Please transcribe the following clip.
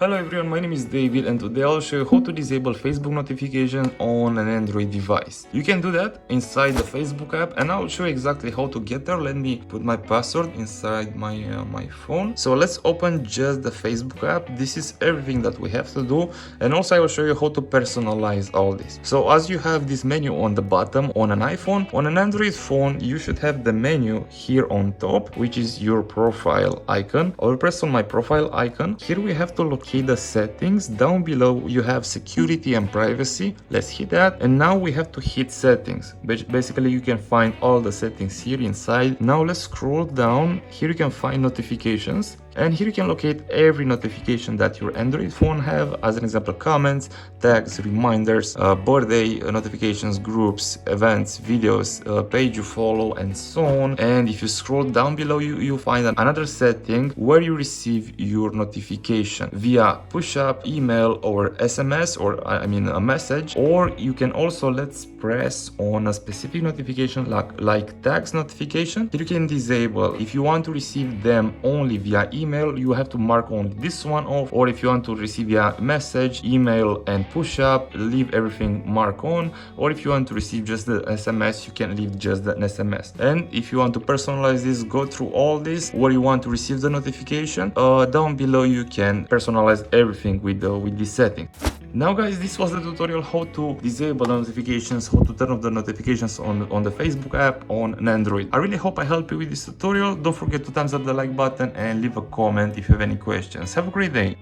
Hello everyone, my name is David and today I'll show you how to disable Facebook notifications on an Android device. You can do that inside the Facebook app and I'll show you exactly how to get there. Let me put my password inside my phone. So let's open just the Facebook app. This is everything that we have to do, and also I will show you how to personalize all this. So as you have this menu on the bottom on an iPhone, on an Android phone you should have the menu here on top, which is your profile icon. I will press on my profile icon. Here we have to locate the settings. Down below you have security and privacy. Let's hit that, and now we have to hit settings. Basically you can find all the settings here inside. Now let's scroll down. Here you can find notifications, and here you can locate every notification that your Android phone have. As an example, comments, tags, reminders, birthday notifications, groups, events, videos, page you follow, and so on. And if you scroll down below, you find another setting where you receive your notification via push-up, email, or SMS, or a message. Or you can also, let's press on a specific notification like tags notification. Here you can disable. If you want to receive them only via email, you have to mark only this one off, or if you want to receive via message, email, and push-up, leave everything mark on. Or if you want to receive just the SMS, you can leave just the SMS. And if you want to personalize this, go through all this where you want to receive the notification. Down below you can personalize everything with this setting. Now guys, this was the tutorial how to disable the notifications, how to turn off the notifications on the Facebook app on an Android. I really hope I helped you with this tutorial. Don't forget to thumbs up the like button and leave a comment if you have any questions. Have a great day.